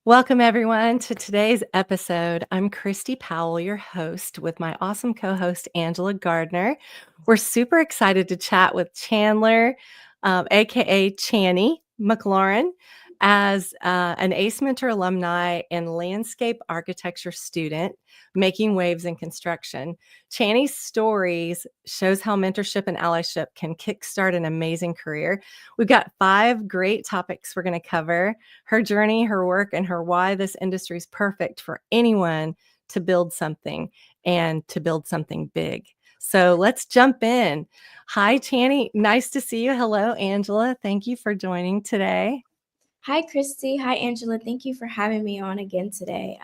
Welcome, everyone, to today's episode. I'm Christy Powell, your host, with my awesome co host, Angela Gardner. We're super excited to chat with Chandler, aka Channy McLaurin, as an ACE Mentor alumni and landscape architecture student making waves in construction. Channy's stories shows how mentorship and allyship can kickstart an amazing career. We've got 5 great topics we're going to cover: her journey, her work, and her why this industry is perfect for anyone to build something and to build something big. So let's jump in. Hi, Channy. Nice to see you. Hello, Angela. Thank you for joining today. Hi, Christy. Hi, Angela. Thank you for having me on again today.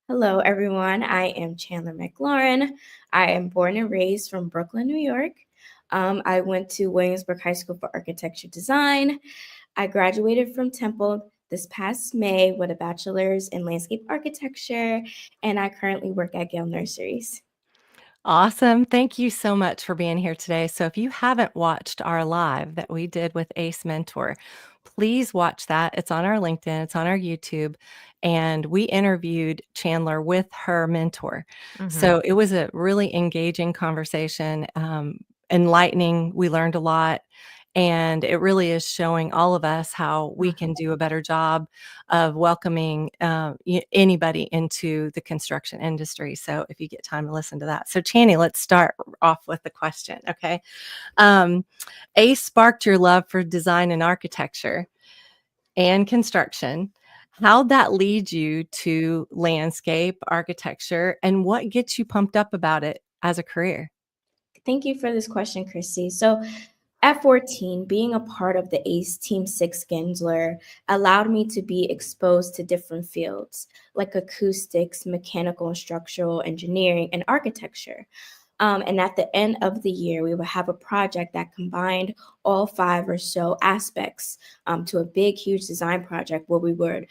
Hello, everyone. I am Chandler Mclaurin. I am born and raised from Brooklyn, New York. I went to Williamsburg High School for Architecture Design. I graduated from Temple this past May with a bachelor's in landscape architecture, and I currently work at Gales Nurseries. Awesome. Thank you so much for being here today. So if you haven't watched our live that we did with ACE Mentor, please watch that. It's on our LinkedIn, it's on our YouTube, and we interviewed Chandler with her mentor. So it was a really engaging conversation, enlightening. We learned a lot. And it really is showing all of us how we can do a better job of welcoming anybody into the construction industry. So if you get time to listen to that. So Channy, let's start off with the question. Okay. ACE sparked your love for design and architecture and construction. How'd that lead you to landscape architecture, and what gets you pumped up about it as a career? Thank you for this question, Christy. So, at 14, being a part of the ACE Team 6 Gensler allowed me to be exposed to different fields like acoustics, mechanical and structural engineering, and architecture. And at the end of the year, we would have a project that combined all 5 or so aspects to a big, huge design project where we would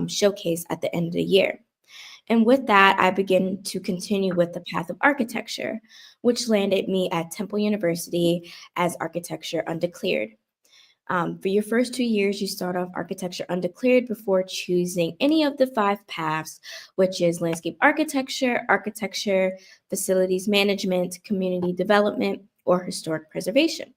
showcase at the end of the year. And with that, I began to continue with the path of architecture, which landed me at Temple University as architecture undeclared. For your first 2 years, you start off architecture undeclared before choosing any of the 5 paths, which is landscape architecture, facilities management, community development, or historic preservation.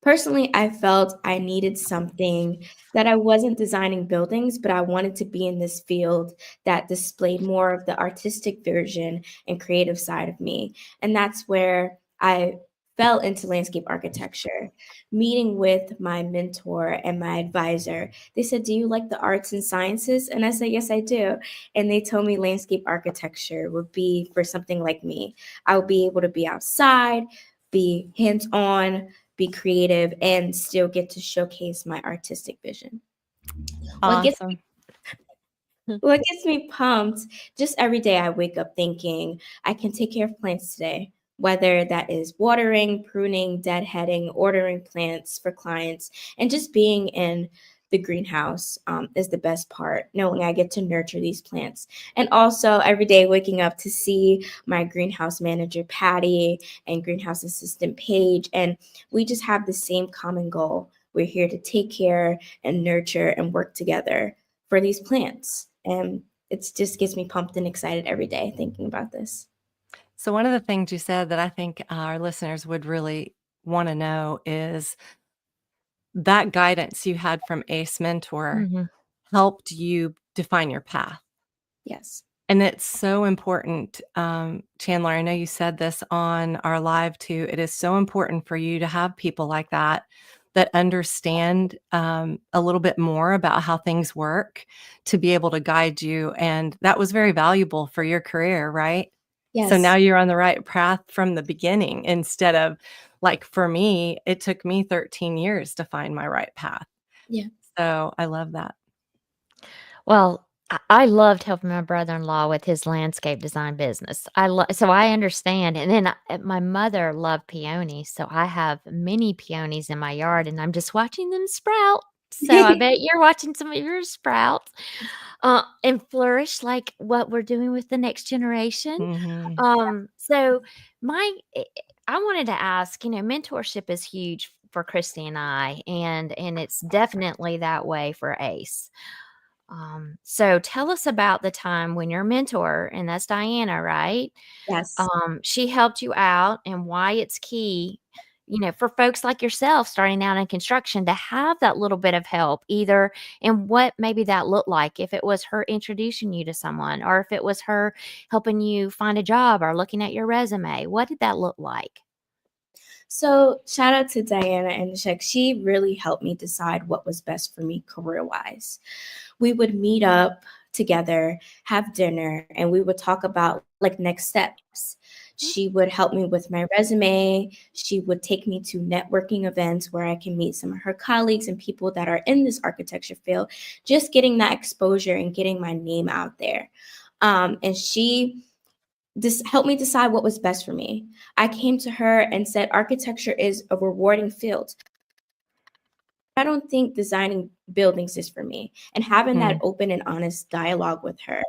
Personally, I felt I needed something that I wasn't designing buildings, but I wanted to be in this field that displayed more of the artistic version and creative side of me. And that's where I fell into landscape architecture. Meeting with my mentor and my advisor, they said, "Do you like the arts and sciences?" And I said, "Yes, I do." And they told me landscape architecture would be for something like me. I would be able to be outside, be hands on, be creative, and still get to showcase my artistic vision. What gets Awesome. what gets me pumped, just every day I wake up thinking I can take care of plants today, whether that is watering, pruning, deadheading, ordering plants for clients, and just being in the greenhouse is the best part, knowing I get to nurture these plants. And also every day waking up to see my greenhouse manager, Patty, and greenhouse assistant, Paige, and we just have the same common goal. We're here to take care and nurture and work together for these plants. And it just gets me pumped and excited every day thinking about this. So one of the things you said that I think our listeners would really want to know is that guidance you had from ACE Mentor helped you define your path. Yes. And it's so important, Chandler, I know you said this on our live too. It is so important for you to have people like that that understand a little bit more about how things work to be able to guide you. And that was very valuable for your career, right? So now Yes. you're on the right path from the beginning instead of, like, for me, it took me 13 years to find my right path. Yeah. So I love that. Well, I loved helping my brother-in-law with his landscape design business. So I understand, and then my mother loved peonies, so I have many peonies in my yard, and I'm just watching them sprout. So I bet you're watching some of yours sprout, and flourish like what we're doing with the next generation. Mhm. So my I wanted to ask, mentorship is huge for Christy and I, and it's definitely that way for Ace. So tell us about the time when your mentor, and that's Diana, right? Yes. She helped you out and why it's key, for folks like yourself starting out in construction to have that little bit of help, either in what maybe that looked like, if it was her introducing you to someone or if it was her helping you find a job or looking at your resume. What did that look like? So shout out to Diana and Shek. She really helped me decide what was best for me career-wise. We would meet up together, have dinner, and we would talk about like next steps. She would help me with my resume. She would take me to networking events where I can meet some of her colleagues and people that are in this architecture field, just getting that exposure and getting my name out there. And she just helped me decide what was best for me. I came to her and said, architecture is a rewarding field. I don't think designing buildings is for me. And having that Mm. open and honest dialogue with her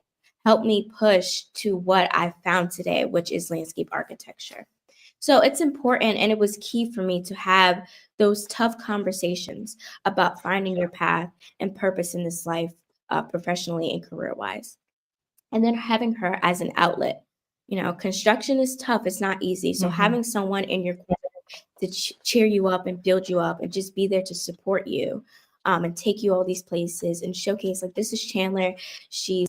helped me push to what I found today, which is landscape architecture. So it's important, and it was key for me to have those tough conversations about finding your path and purpose in this life, professionally and career wise. And then having her as an outlet. Construction is tough, it's not easy. So Mhm. having someone in your corner to cheer you up and build you up and just be there to support you, and take you all these places and showcase, like, this is Chandler. She's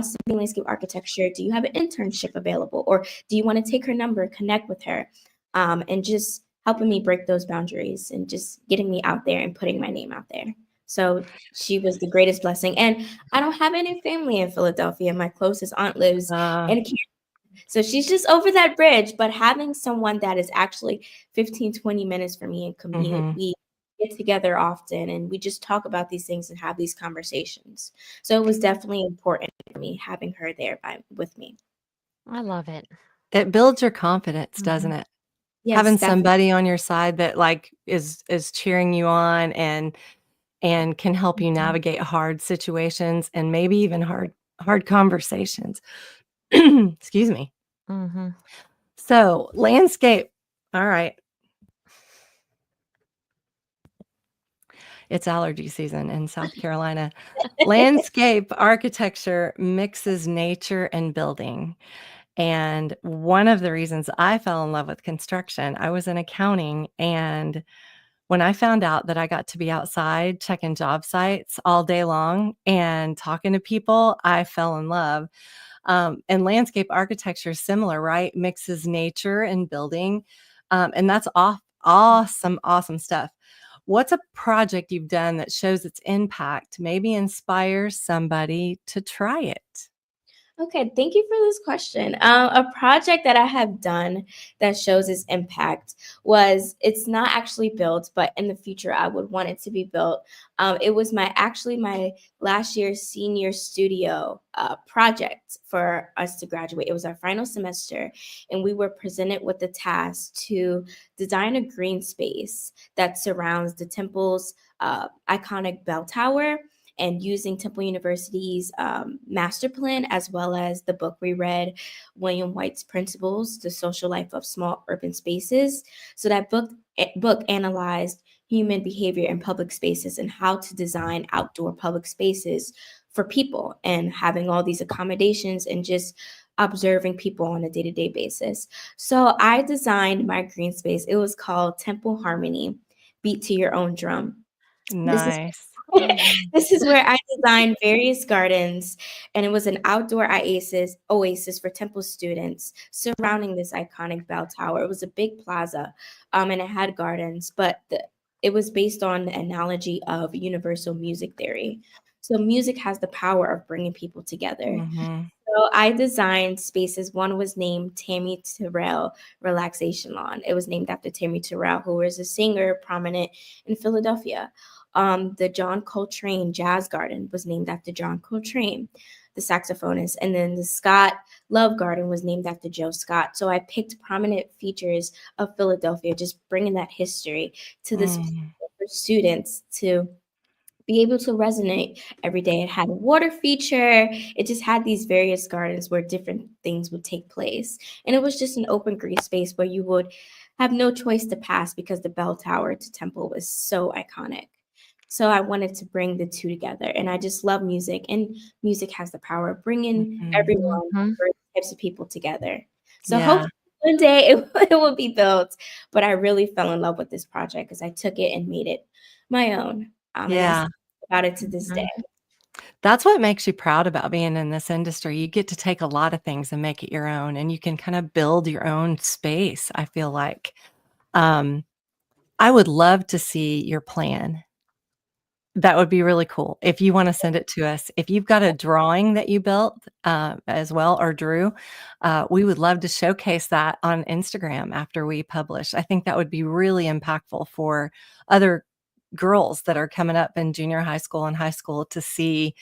studying landscape architecture. Do you have an internship available? Or do you want to take her number, connect with her? And just helping me break those boundaries and just getting me out there and putting my name out there. So she was the greatest blessing. And I don't have any family in Philadelphia. My closest aunt lives Uh, in so she's just over that bridge, but having someone that is actually 15, 20 minutes for me and commute, mhm. we get together often and we just talk about these things and have these conversations. So it was definitely important for me having her there with me. I love it. It builds your confidence, doesn't Mhm. it? Yes, Having definitely. somebody on your side that, like, is cheering you on and can help you Mhm. navigate hard situations and maybe even hard conversations. Excuse me. Mhm. So, landscape. All right. It's allergy season in South Carolina. Landscape architecture mixes nature and building. And one of the reasons I fell in love with construction, I was in accounting, and when I found out that I got to be outside checking job sites all day long and talking to people, I fell in love. And landscape architecture is similar, right? Mixes nature and building. And that's awesome, awesome stuff. What's a project you've done that shows its impact, maybe inspires somebody to try it? Okay, thank you for this question. A project that I have done that shows its impact it's not actually built, but in the future I would want it to be built. It was my last year's senior studio project for us to graduate. It was our final semester, and we were presented with the task to design a green space that surrounds the temple's iconic bell tower, and using Temple University's master plan, as well as the book we read, William White's Principles, The Social Life of Small Urban Spaces. So that book analyzed human behavior in public spaces and how to design outdoor public spaces for people and having all these accommodations and just observing people on a day-to-day basis. So I designed my green space. It was called Temple Harmony, Beat to Your Own Drum. This is Nice. Mhm. this is where I designed various gardens, and it was an outdoor oasis for Temple students surrounding this iconic bell tower. It was a big plaza, and it had gardens, but it was based on the analogy of universal music theory. So music has the power of bringing people together. Mhm. So I designed spaces. One was named Tammy Terrell Relaxation Lawn. It was named after Tammy Terrell, who was a singer prominent in Philadelphia. The John Coltrane Jazz Garden was named after John Coltrane, the saxophonist. And then the Scott Love Garden was named after Joe Scott. So I picked prominent features of Philadelphia, just bringing that history to this Mm. for students to be able to resonate every day. It had a water feature. It just had these various gardens where different things would take place. And it was just an open green space where you would have no choice to pass because the bell tower to Temple was so iconic. So I wanted to bring the two together. And I just love music, and music has the power of bringing Mhm. everyone, Mhm. diverse types of people together. So Yeah. hopefully one day it will be built. But I really fell in love with this project because I took it and made it my own. And I Yeah. still think about it to this day. Mhm. That's what makes you proud about being in this industry. You get to take a lot of things and make it your own, and you can kind of build your own space, I feel like. Um, I would love to see your plan. That would be really cool. If you wanna send it to us. If you've got a drawing that you built, as well or drew, we would love to showcase that on Instagram after we publish. I think that would be really impactful for other girls that are coming up in junior high school and high school to see,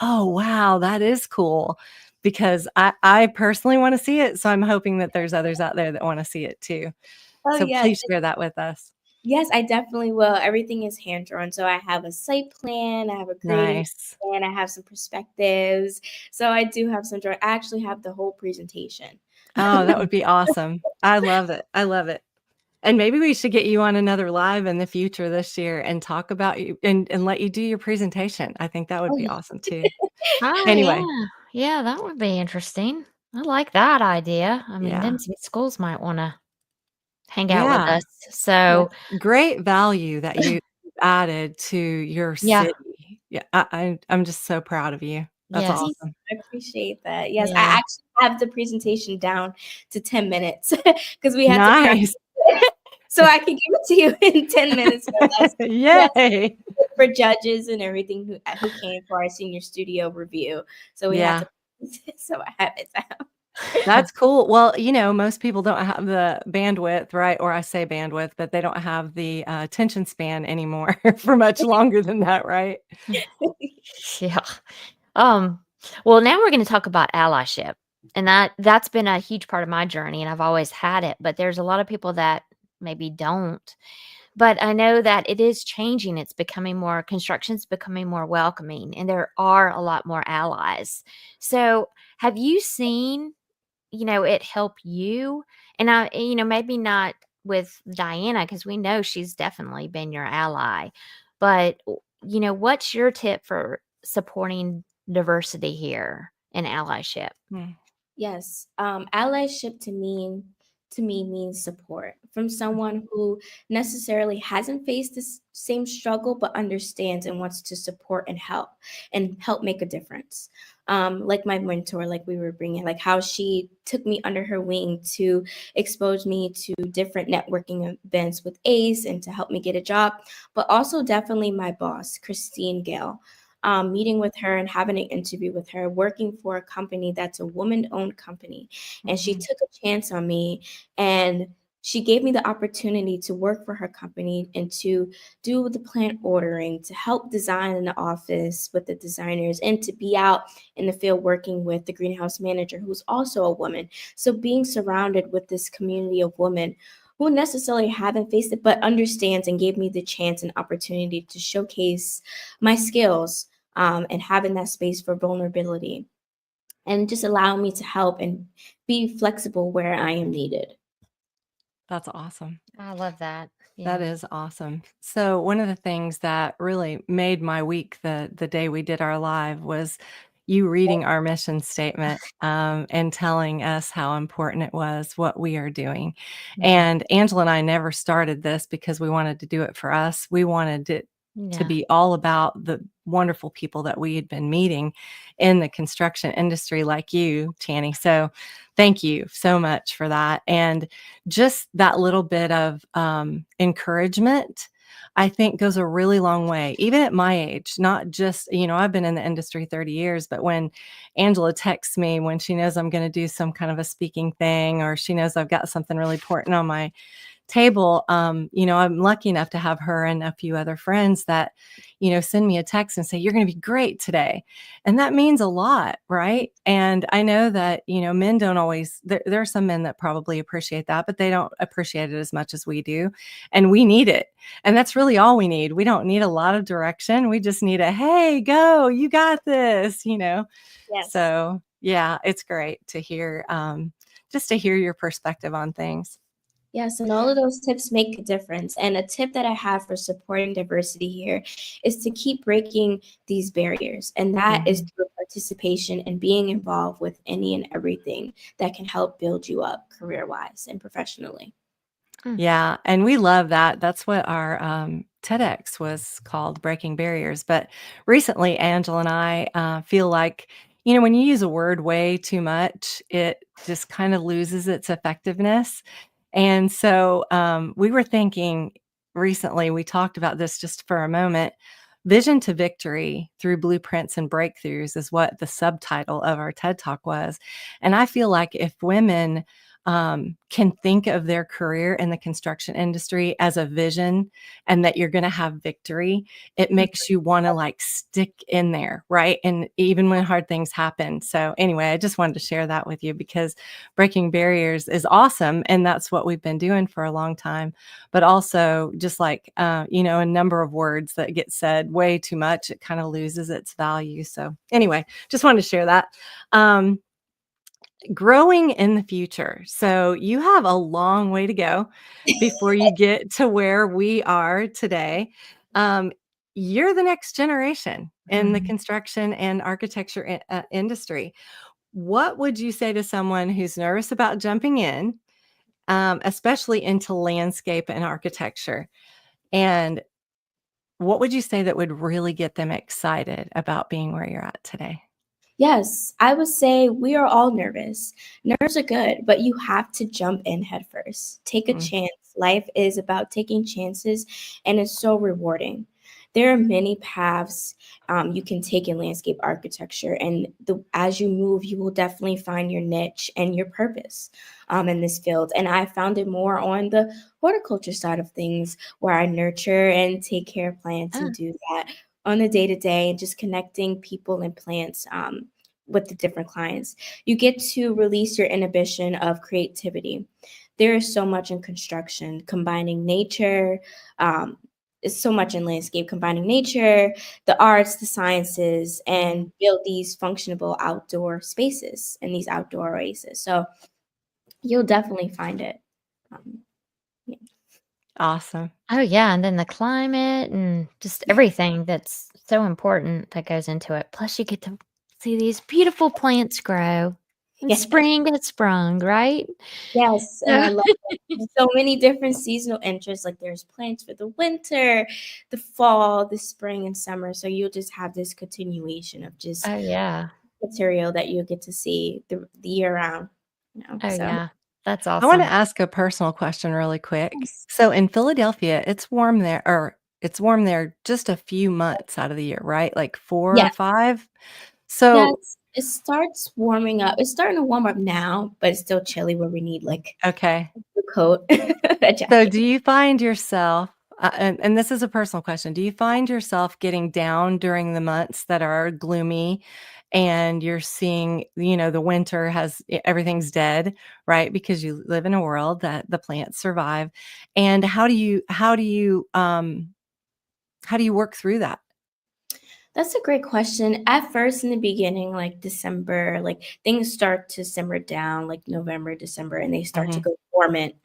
"Oh, wow, that is cool." Because I personally wanna see it, so I'm hoping that there's others out there that wanna see it too. Oh, So yes. please share that with us. Yes, I definitely will. Everything is hand drawn. So I have a site plan, I have a grading Nice. plan, I have some perspectives. So I do have some drawing. I actually have the whole presentation. Oh, that would be awesome. I love it. I love it. And maybe we should get you on another live in the future this year and talk about you and let you do your presentation. I think that would Oh, be yeah. awesome too. Oh, Anyway, yeah. Yeah, that would be interesting. I like that idea. I mean, yeah. then some schools might wanna hang out with Yeah. us. Yeah. So, Great value that you added to your yeah, city. Yeah, I'm just so proud of you. That's yes. Thank awesome. you. I appreciate that. Yes, I Yeah. actually have the presentation down to 10 minutes because we had to practice Nice. it. So I can give it to you in 10 minutes or less. Yes, Yay. for judges and everything who came for our senior studio review. So we had Yeah. to so I have it down. That's cool. Well, most people don't have the bandwidth, right? Or I say bandwidth, but they don't have the attention span anymore for much longer than that, right? Yeah. Um, well, now we're gonna talk about allyship, and that's been a huge part of my journey, and I've always had it, but there's a lot of people that maybe don't. But I know that it is changing. It's becoming more construction's becoming more welcoming, and there are a lot more allies. So, have you seen, it help you? And maybe not with Diana because we know she's definitely been your ally. But, what's your tip for supporting diversity here in allyship? Mm, Yes, allyship to me means support from someone who necessarily hasn't faced this same struggle but understands and wants to support and help make a difference. Like my mentor, like we were bringing, like how she took me under her wing to expose me to different networking events with ACE and to help me get a job, but also definitely my boss, Christi and Gale, meeting with her and having an interview with her, working for a company that's a woman-owned company. And she mhm. took a chance on me, and she gave me the opportunity to work for her company and to do the plant ordering, to help design in the office with the designers, and to be out in the field working with the greenhouse manager, who's also a woman. So being surrounded with this community of women who necessarily haven't faced it but understands and gave me the chance and opportunity to showcase my skills, and having that space for vulnerability and just allowing me to help and be flexible where I am needed. That's awesome. I love that. That Yeah. is awesome. So one of the things that really made my week the day we did our live was you reading our mission statement and telling us how important it was what we are doing. Mhm. And Angela and I never started this because we wanted to do it for us. We wanted it to Yeah. be all about the wonderful people that we had been meeting in the construction industry, like you, Channy. So thank you so much for that. And just that little bit of encouragement, I think goes a really long way, even at my age, not just, I've been in the industry 30 years, but when Angela texts me when she knows I'm going to do some kind of a speaking thing, or she knows I've got something really important on my table, I'm lucky enough to have her and a few other friends that, send me a text and say, "You're going to be great today." And that means a lot, right? And I know that, men don't always, there are some men that probably appreciate that, but they don't appreciate it as much as we do. And we need it. And that's really all we need. We don't need a lot of direction. We just need a, "Hey, go, you got this." Yes. So yeah, it's great to hear, just to hear your perspective on things. Yes, and all of those tips make a difference. And a tip that I have for supporting diversity here is to keep breaking these barriers. And that is Mhm. through participation and being involved with any and everything that can help build you up career-wise and professionally. Mm. Yeah, and we love that. That's what our TEDx was called, Breaking Barriers. But recently, Angela and I feel like, when you use a word way too much, it just kind of loses its effectiveness. And so we were thinking recently, we talked about this just for a moment. Vision to Victory through Blueprints and Breakthroughs is what the subtitle of our TED Talk was. And I feel like if women can think of their career in the construction industry as a vision and that you're going to have victory, it makes you want to like stick in there, right? And even when hard things happen. So, anyway, I just wanted to share that with you because breaking barriers is awesome. And that's what we've been doing for a long time. But also, just like, a number of words that get said way too much, it kind of loses its value. So, anyway, just wanted to share that. Um, Growing in the future. So you have a long way to go before you get to where we are today. Um, you're the next generation in the Mhm. construction and architecture industry. What would you say to someone who's nervous about jumping in, especially into landscape and architecture? And what would you say that would really get them excited about being where you're at today? Yes, I would say we are all nervous. Nerves are good, but you have to jump in head first. Take a Mm, chance. Life is about taking chances, and it's so rewarding. There are many paths you can take in landscape architecture, and as you move, you will definitely find your niche and your purpose in this field. And I found it more on the horticulture side of things, where I nurture and take care of plants Ah, and do that on the day to day, and just connecting people and plants with the different clients. You get to release your inhibition of creativity. There is so much in construction, combining nature. Is so much in landscape, combining nature, the arts, the sciences, mhm. and build these functional outdoor spaces and these outdoor oases. So you'll definitely find it. Um, yeah. Awesome. oh, yeah, and then the climate and just everything that's so important that goes into it. Plus, you get to see these beautiful plants grow and Yes, spring has sprung, right? yes, and So I love so many different seasonal interests. Like there's plants for the winter, the fall, the spring, and summer. So you'll just have this continuation of just Oh, yeah. material that you'll get to see the year round. Oh, So yeah. That's I want to awesome. ask a personal question really quick. yes, So in Philadelphia, it's warm there just a few months out of the year, right? Like 4 or yes, 5? So, yes. It starts warming up. It's starting to warm up now, but it's still chilly where we need like okay. a coat, a So jacket. do you find yourself and this is a personal question. Do you find yourself getting down during the months that are gloomy and you're seeing, the winter has everything's dead, right? Because you live in a world that the plants survive. And how do you work through that? That's a great question. At first, in the beginning, like December, like things start to simmer down, like November, December, and they start to Mhm. go dormant.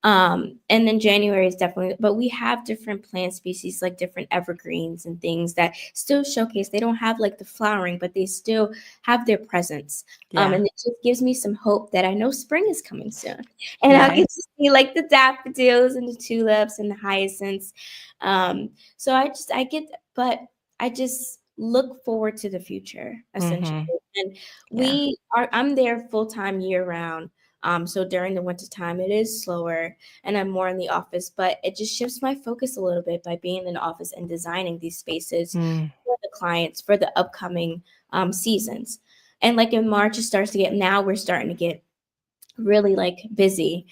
And then January is definitely, but we have different plant species, like different evergreens and things that still showcase. They don't have like the flowering, but they still have their presence. Yeah. And it just gives me some hope that I know spring is coming soon, and I'll Nice. get to see like the daffodils and the tulips and the hyacinths. So but I just look forward to the future essentially. Mhm. And Yeah. I'm there full time year round. So during the winter time, it is slower and I'm more in the office, but it just shifts my focus a little bit by being in the office and designing these spaces Mm. for the clients for the upcoming seasons. And like in March, it starts to get, now we're starting to get really like busy.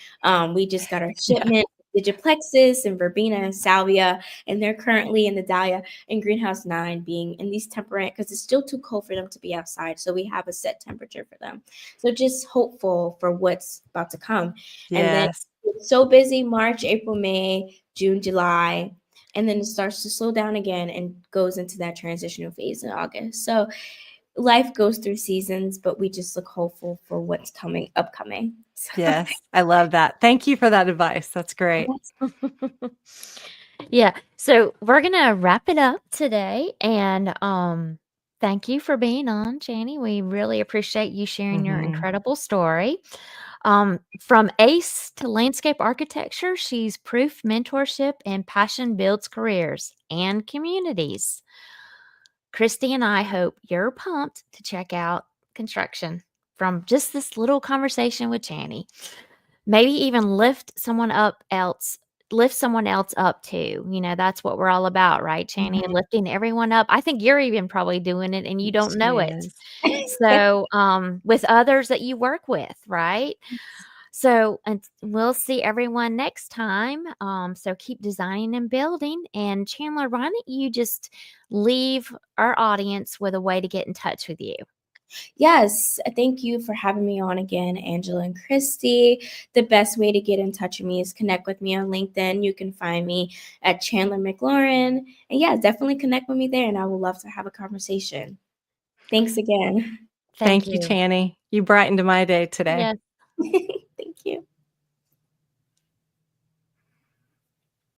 We just got our Yeah. shipment, Digiplexus and Verbena and Salvia, and they're currently in the Dahlia in Greenhouse 9 being in these temperate because it's still too cold for them to be outside. So we have a set temperature for them. So just hopeful for what's about to come. And then Yes. it's so busy March, April, May, June, July. And then it starts to slow down again and goes into that transitional phase in August. So life goes through seasons, but we just look hopeful for what's upcoming. So, Yes, I love that. Thank you for that advice. That's great. Yeah. So we're gonna wrap it up today, and thank you for being on, Janie. We really appreciate you sharing your Mhm. incredible story. From ACE to landscape architecture, she's proof mentorship and passion builds careers and communities. Christy and I hope you're pumped to check out construction from just this little conversation with Janie. Maybe even lift someone else up too. You know, that's what we're all about, right, Channy? Mhm. Lifting everyone up. I think you're even probably doing it and you don't She know it. is. So, with others that you work with, right? So, and we'll see everyone next time. So keep designing and building. And Chandler, why don't you just leave our audience with a way to get in touch with you? yes, thank you for having me on again, Angela and Christy. The best way to get in touch with me is connect with me on LinkedIn. You can find me at Chandler Mclaurin. And yeah, definitely connect with me there, and I would love to have a conversation. Thanks again. Thank Thank you, you. Channy. You brightened my day today. Yes. Thank you.